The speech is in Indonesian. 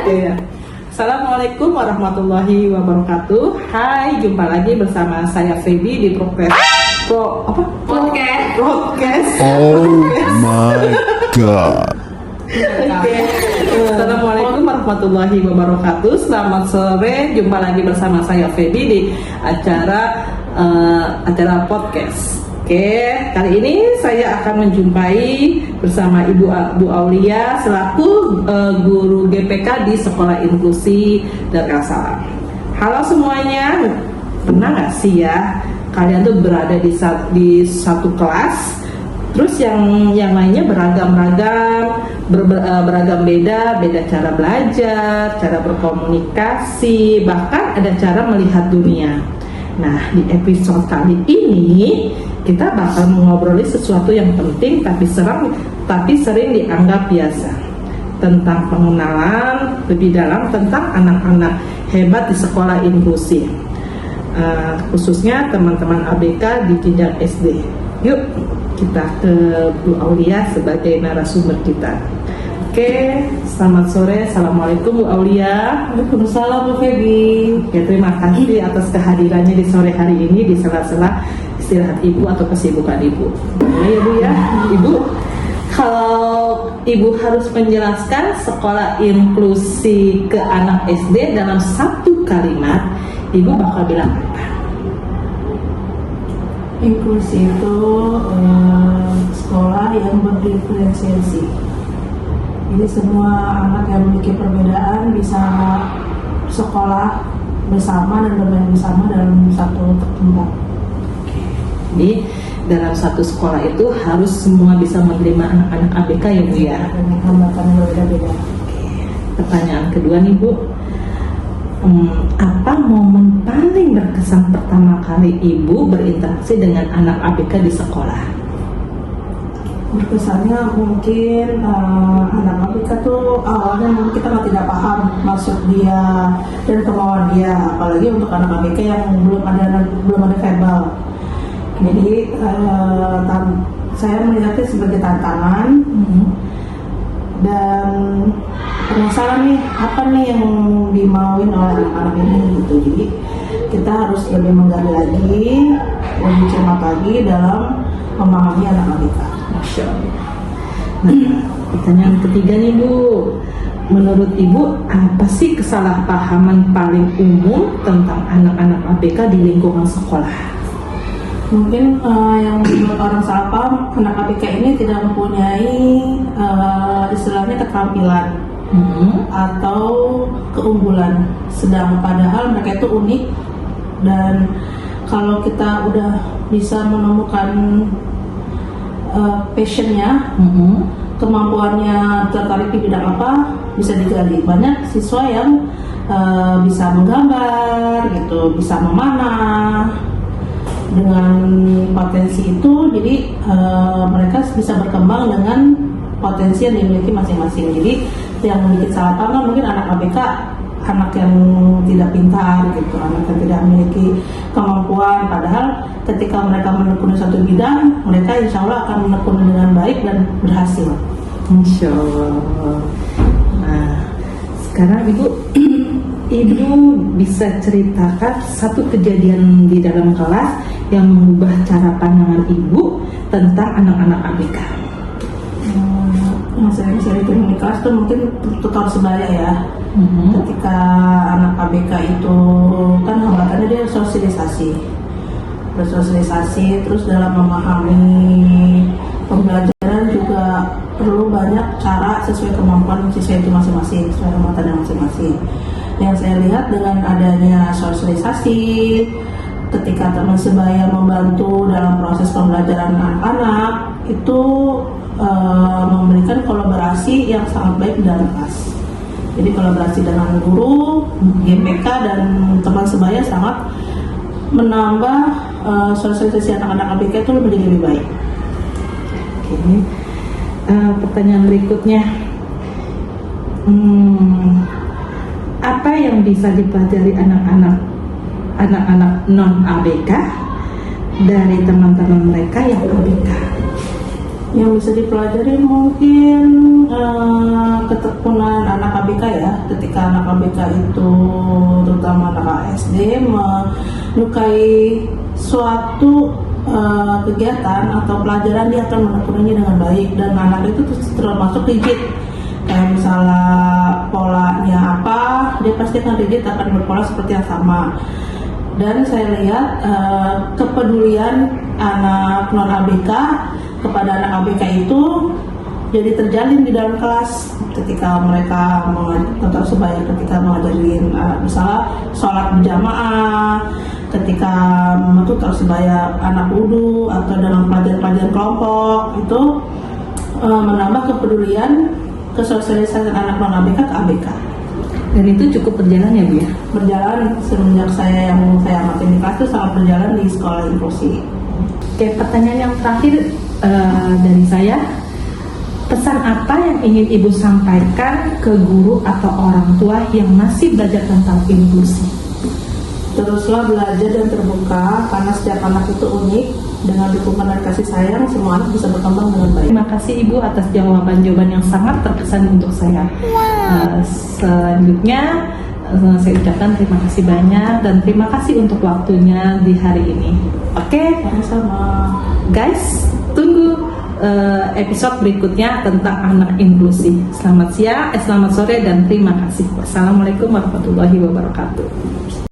Iya. Assalamualaikum warahmatullahi wabarakatuh. Hai, jumpa lagi bersama saya Feby di podcast. Oh my god. Assalamualaikum warahmatullahi wabarakatuh. Selamat sore, jumpa lagi bersama saya Feby di acara podcast. Oke, kali ini saya akan menjumpai bersama Ibu Aulia selaku guru GPK di Sekolah Inklusi Darussalam. Halo semuanya, pernah nggak sih ya kalian tuh berada di satu kelas, terus yang lainnya beragam beda cara belajar, cara berkomunikasi, bahkan ada cara melihat dunia. Nah, di episode kali ini kita bakal mengobroli sesuatu yang penting tapi sering dianggap biasa, tentang pengenalan lebih dalam tentang anak-anak hebat di sekolah inklusi, khususnya teman-teman ABK di jenjang SD. Yuk kita ke Bu Aulia sebagai narasumber kita. Oke, selamat sore. Assalamualaikum Bu Aulia. Waalaikumsalam Bu Feby. Ya, terima kasih atas kehadirannya di sore hari ini di sela-sela istirahat Ibu atau kesibukan Ibu. Ya Bu ya, Ibu, kalau Ibu harus menjelaskan sekolah inklusi ke anak SD dalam satu kalimat, Ibu bakal bilang apa? Inklusi itu sekolah yang berdiferensiasi. Jadi semua anak yang memiliki perbedaan bisa sekolah bersama dan bermain bersama dalam satu tempat. Jadi dalam satu sekolah itu harus semua bisa menerima anak-anak ABK ya Bu ya. Dengan hambatan yang berbeda-beda. Pertanyaan kedua nih Bu, apa momen paling berkesan pertama kali Ibu berinteraksi dengan anak ABK di sekolah? Berkesannya mungkin anak ABK tuh awalnya mungkin kita tidak paham maksud dia dan kemauan dia, apalagi untuk anak ABK yang belum ada verbal. Jadi saya melihatnya sebagai tantangan dan penasaran nih apa nih yang dimauin oleh anak-anak ini gitu. Jadi kita harus lebih menggali lagi, lebih cermat lagi dalam memahami anak ABK. Masya Allah. Nah, pertanyaan ketiga nih Bu, menurut Ibu apa sih kesalahpahaman paling umum tentang anak-anak ABK di lingkungan sekolah? Mungkin yang membuat orang salah paham, anak ABK ini tidak mempunyai istilahnya keterampilan atau keunggulan, sedang padahal mereka itu unik. Dan kalau kita udah bisa menemukan passionnya, kemampuannya tertarik di bidang apa, bisa digali. Banyak siswa yang bisa menggambar gitu, bisa memanah. Dengan potensi itu, jadi mereka bisa berkembang dengan potensi yang dimiliki masing-masing. Jadi yang memiliki salah paham mungkin anak ABK, anak yang tidak pintar gitu, anak yang tidak memiliki kemampuan. Padahal ketika mereka menekuni satu bidang, mereka insya Allah akan menekuni dengan baik dan berhasil. Insya Allah. Nah, sekarang Ibu bisa ceritakan satu kejadian di dalam kelas yang mengubah cara pandangan Ibu tentang anak-anak ABK. Yang saya bisa diterima di kelas itu mungkin tutor sebaya ya. Ketika anak ABK itu kan hambatannya dia bersosialisasi, terus dalam memahami pembelajaran juga perlu banyak cara sesuai kemampuan siswa itu masing-masing, sesuai hambatannya masing-masing. Yang saya lihat dengan adanya sosialisasi, ketika teman sebaya membantu dalam proses pembelajaran anak-anak, itu memberikan kolaborasi yang sangat baik dalam kelas. Jadi kolaborasi dengan guru, GPK dan teman sebaya sangat menambah sosialisasi anak-anak ABK itu menjadi lebih baik. Oke. Pertanyaan berikutnya, apa yang bisa dipelajari anak-anak non ABK dari teman-teman mereka yang ABK? Yang bisa dipelajari mungkin ketekunan anak ABK ABK ya, ketika anak ABK itu terutama anak SD menyukai suatu kegiatan atau pelajaran, dia akan menekuninya dengan baik, dan anak itu termasuk rigid. Kayak misalnya polanya apa, dia pasti akan rigid, akan berpola seperti yang sama. Dan saya lihat kepedulian anak non ABK kepada anak ABK itu jadi terjalin di dalam kelas ketika mereka mengajar sebaya, ketika mengajarin misalnya sholat berjamaah, ketika menutur sebaya anak wudhu, atau dalam pelajaran-pelajaran kelompok itu menambah kepedulian kesosialisasian anak non ABK ke ABK. Dan itu cukup berjalan ya Bu ya? Berjalan semenjak saya amati di kelas itu sangat berjalan di sekolah inklusi. Oke, pertanyaan yang terakhir dari saya, pesan apa yang ingin Ibu sampaikan ke guru atau orang tua yang masih belajar tentang inklusi? Teruslah belajar dan terbuka, karena setiap anak itu unik. Dengan dukungan dan kasih sayang, semua anak bisa berkembang dengan baik. Terima kasih Ibu atas jawaban-jawaban yang sangat terkesan untuk saya. Selanjutnya saya ucapkan terima kasih banyak, dan terima kasih untuk waktunya di hari ini. Oke, Sama-sama. guys, tunggu episode berikutnya tentang anak inklusi. Selamat siang, selamat sore, dan terima kasih. Wassalamualaikum warahmatullahi wabarakatuh.